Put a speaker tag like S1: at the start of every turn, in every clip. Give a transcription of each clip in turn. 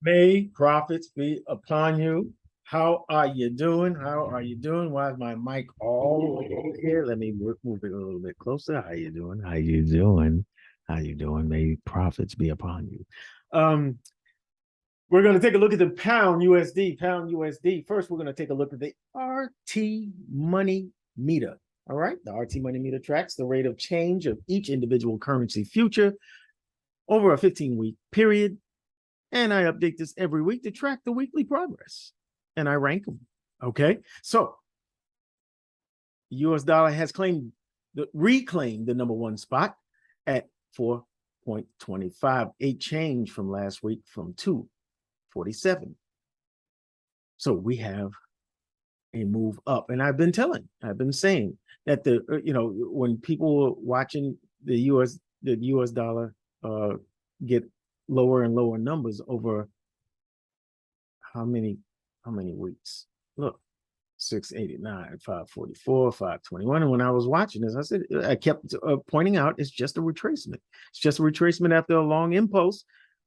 S1: May profits be upon you. How are you doing? How are you doing? Why is my mic all the way over here? Let me move it a little bit closer. How you doing? How you doing? How you doing? May profits be upon you. We're going to take a look at the pound USD. Pound USD. First, we're going to take a look at the RT Money Meter. All right. The RT Money Meter tracks the rate of change of each individual currency future over a 15-week period. And I update this every week to track the weekly progress. And I rank them. Okay. So the US dollar has reclaimed the #1 spot at 4.25, a change from last week from 2.47. So we have a move up. And I've been saying that when people were watching the US dollar get lower and lower numbers over how many weeks? Look, 689, 544, 521. And when I was watching this, I kept pointing out it's just a retracement. It's just a retracement after a long impulse.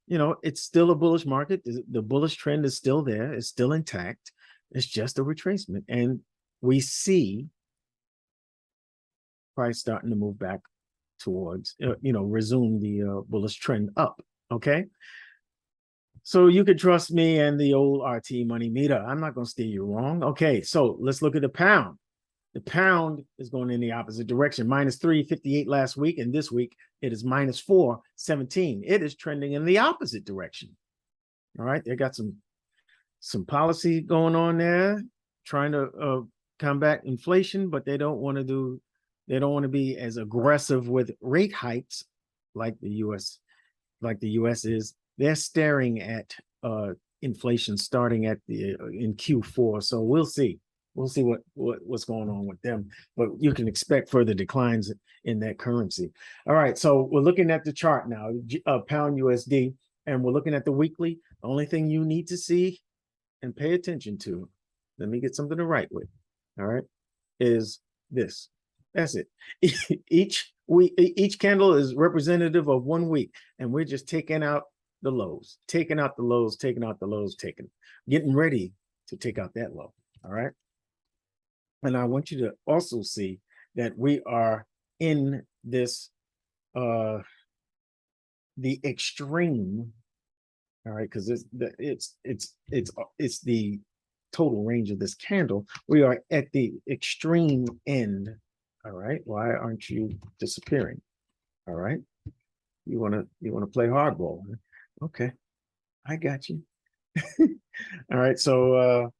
S1: It's still a bullish market. The bullish trend is still there. It's still intact. It's just a retracement. And we see price starting to move back towards, resume the bullish trend up. Okay. So you could trust me and the old RT Money Meter. I'm not going to steer you wrong. Okay. So let's look at the pound. The pound is going in the opposite direction, -3.58 last week. And this week it is -4.17. It is trending in the opposite direction. All right. They got some policy going on there, trying to combat inflation, but they don't want to be as aggressive with rate hikes like the US is. They're staring at inflation starting in Q4. So we'll see what's going on with them, but you can expect further declines in that currency. All right, so we're looking at the chart now, pound USD, and we're looking at the weekly. The only thing you need to see and pay attention to, let me get something to write with, all right, is this. That's it. Each candle is representative of 1 week, and we're just taking out the lows, taking out the lows, getting ready to take out that low. All right. And I want you to also see that we are in this, the extreme. All right, because it's the total range of this candle. We are at the extreme end. All right. Why aren't you disappearing? All right. You want to play hardball. Okay. I got you. All right. So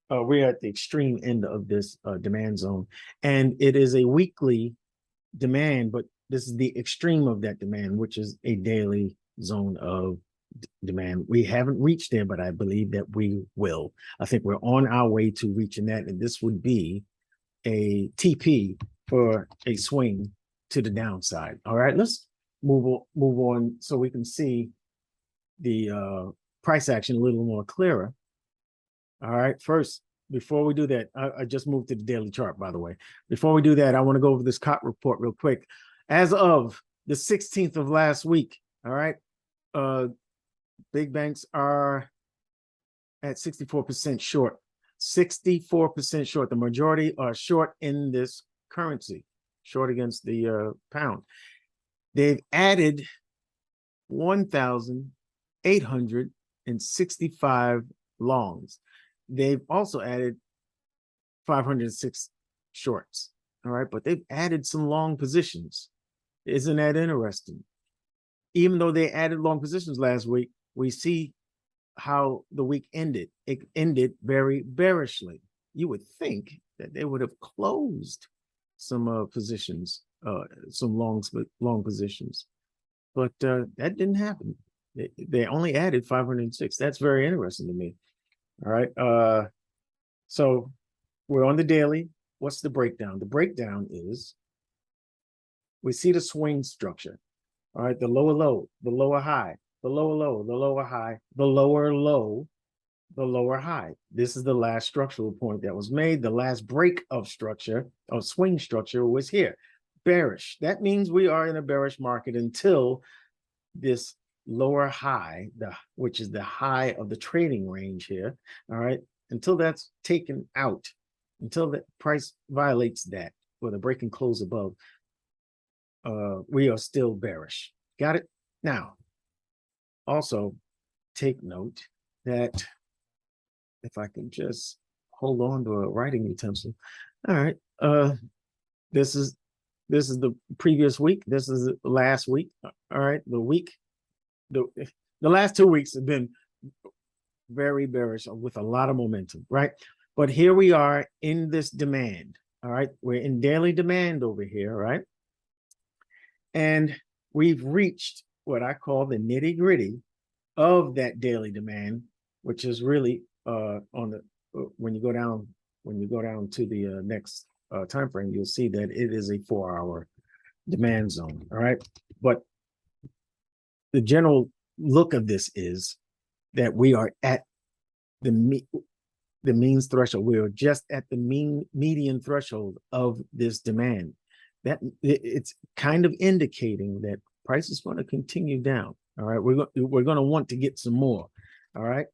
S1: we're at the extreme end of this demand zone, and it is a weekly demand, but this is the extreme of that demand, which is a daily zone of demand. We haven't reached there, but I believe that we will. I think we're on our way to reaching that, and this would be a TP for a swing to the downside. All right, let's move on so we can see the price action a little more clearer. All right, first, before we do that, I just moved to the daily chart, by the way. Before we do that, I want to go over this COT report real quick. As of the 16th of last week, all right, big banks are at 64% short. 64% short. The majority are short in this currency, short against the pound. They've added 1,865 longs. They've also added 506 shorts. All right, but they've added some long positions. Isn't that interesting? Even though they added long positions last week, we see how the week ended. It ended very bearishly. You would think that they would have closed some positions, some long positions, but that didn't happen. They only added 506. That's very interesting to me. All right. So we're on the daily. What's the breakdown? The breakdown is we see the swing structure. All right. The lower low, the lower high, the lower low, the lower high, the lower low, the lower high. This is the last structural point that was made. The last break of structure, of swing structure, was here. Bearish. That means we are in a bearish market until this lower high, which is the high of the trading range here, all right, until that's taken out, until the price violates that, or the break and close above, we are still bearish. Got it? Now, also take note that if I can just hold on to a writing utensil. All right. This is the previous week. This is the last week. All right. The last 2 weeks have been very bearish with a lot of momentum, right? But here we are in this demand. All right. We're in daily demand over here, right? And we've reached what I call the nitty-gritty of that daily demand, which is really on the when you go down to the next time frame, you'll see that it is a 4-hour demand zone. All right, but the general look of this is that we are at the means threshold. We are just at the median threshold of this demand. That it's kind of indicating that price is going to continue down. All right, we're going to want to get some more. All right,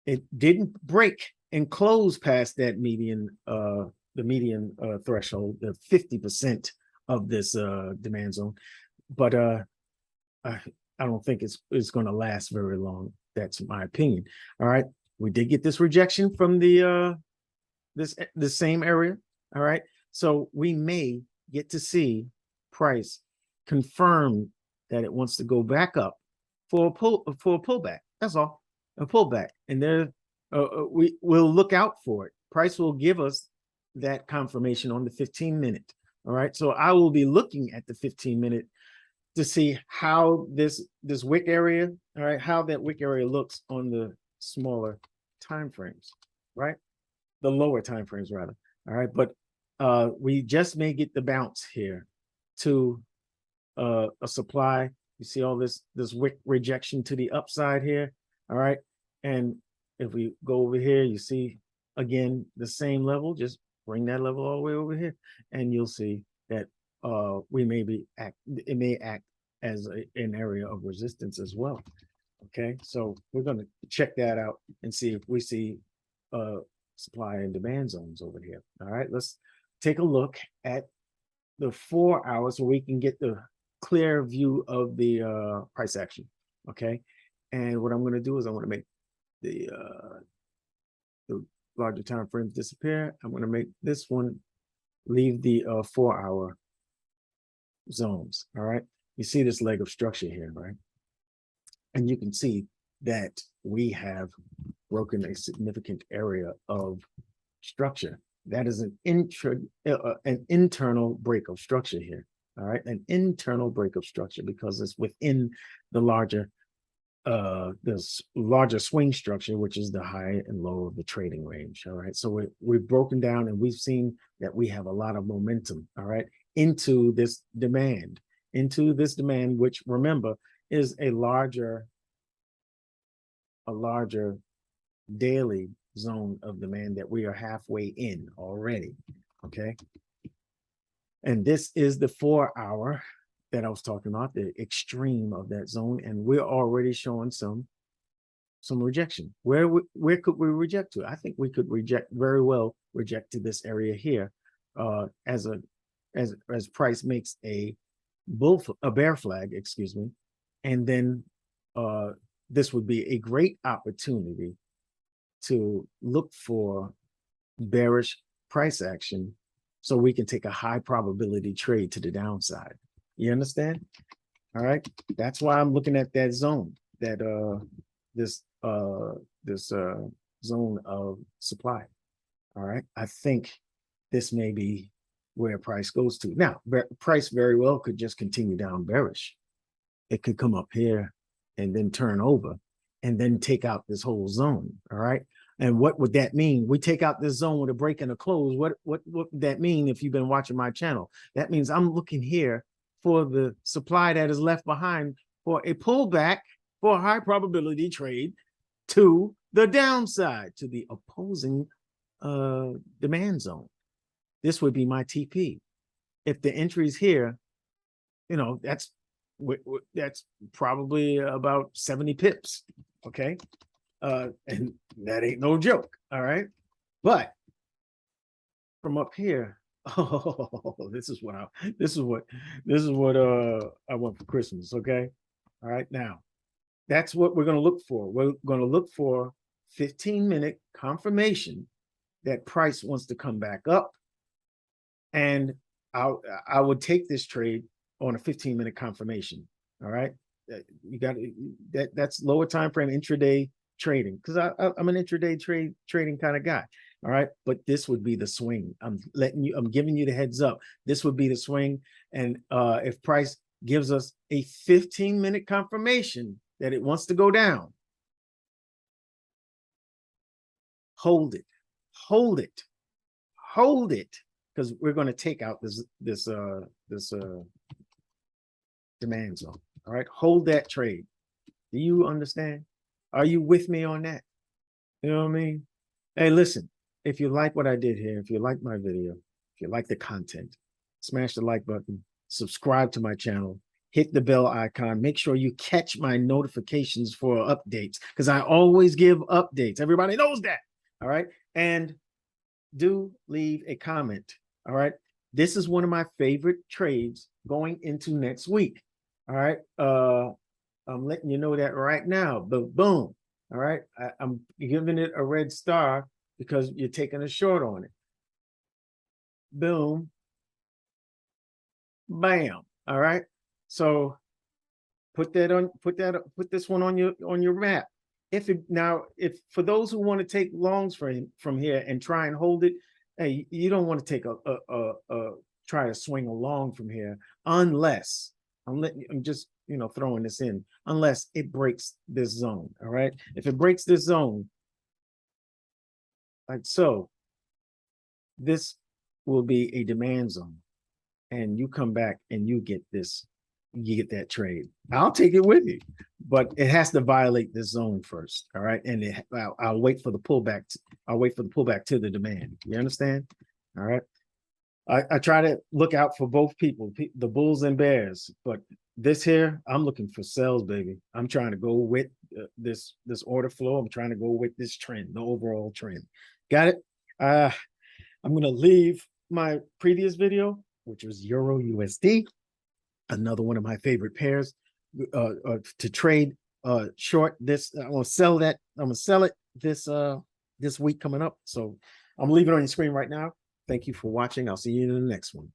S1: it didn't break and close past that median, the median threshold, the 50% of this demand zone, but I don't think it's going to last very long. That's my opinion. All right, we did get this rejection from the same area. All right, so we may get to see price confirm that it wants to go back up for a pullback. That's all, a pullback, and there we will look out for it. Price will give us that confirmation on the 15-minute. All right, so I will be looking at the 15-minute to see how this wick area, all right, how that wick area looks on the smaller time frames, right? The lower time frames rather. All right, but we just may get the bounce here to a supply. You see all this wick rejection to the upside here. All right, and if we go over here, you see again the same level. Just bring that level all the way over here, and you'll see that it may act as an area of resistance as well. Okay, so we're going to check that out and see if we see supply and demand zones over here. All right, let's take a look at the 4 hours so we can get the clear view of the price action. Okay, and what I'm going to do is I'm going to make the larger time frames disappear. I'm going to make this one leave the 4-hour zones. All right, you see this leg of structure here, right? And you can see that we have broken a significant area of structure. That is an internal break of structure here. All right, an internal break of structure because it's within the larger swing structure, which is the high and low of the trading range. All right, so we've broken down and we've seen that we have a lot of momentum, all right, into this demand, which, remember, is a larger daily zone of demand that we are halfway in already. Okay, and this is the 4-hour that I was talking about, the extreme of that zone, and we're already showing some rejection. Where could we reject to? I think we could very well reject to this area here, as price makes a bear flag, excuse me, and then this would be a great opportunity to look for bearish price action so we can take a high probability trade to the downside. You understand? All right, that's why I'm looking at that zone, that this zone of supply. All right, I think this may be where price goes to. Now, price very well could just continue down bearish. It could come up here and then turn over and then take out this whole zone. All right, and what would that mean? We take out this zone with a break and a close. What would that mean? If you've been watching my channel, that means I'm looking here for the supply that is left behind for a pullback, for a high probability trade to the downside, to the opposing demand zone. This would be my TP. If the entry's here, you know, that's That's probably about 70 pips. Okay. And that ain't no joke. All right. But from up here, oh, this is what I want for Christmas. Okay. All right. Now, that's what we're going to look for. We're going to look for 15-minute confirmation that price wants to come back up. And I would take this trade on a 15-minute confirmation. All right. You got that's lower time frame intraday trading, because I'm an intraday trading kind of guy. All right. But this would be the swing. I'm giving you the heads up. This would be the swing. And if price gives us a 15-minute confirmation that it wants to go down, hold it, hold it, hold it, because we're going to take out this demand zone. All right, hold that trade. Do you understand? Are you with me on that? You know what I mean? Hey, listen, if you like what I did here, if you like my video, if you like the content, smash the like button, subscribe to my channel, hit the bell icon, make sure you catch my notifications for updates, because I always give updates. Everybody knows that. All right. And do leave a comment. All right. This is one of my favorite trades going into next week. All right. I'm letting you know that right now. But boom. All right. I'm giving it a red star because you're taking a short on it. Boom. Bam. All right. So put this one on your map. If for those who want to take longs from here and try and hold it, hey, you don't want to take try to swing along from here unless I'm just throwing this in, unless it breaks this zone. All right. If it breaks this zone, like so, this will be a demand zone, and you come back and you get that trade. I'll take it with you, but it has to violate this zone first. All right. And I'll wait for the pullback. I'll wait for the pullback to the demand. You understand? All right. I try to look out for both people, the bulls and bears, but this here, I'm looking for sales, baby. I'm trying to go with this order flow. I'm trying to go with this trend, the overall trend. Got it? I'm going to leave my previous video, which was Euro USD, another one of my favorite pairs to trade short. This I'm going to sell that. I'm going to sell it this week coming up. So I'm leaving it on your screen right now. Thank you for watching. I'll see you in the next one.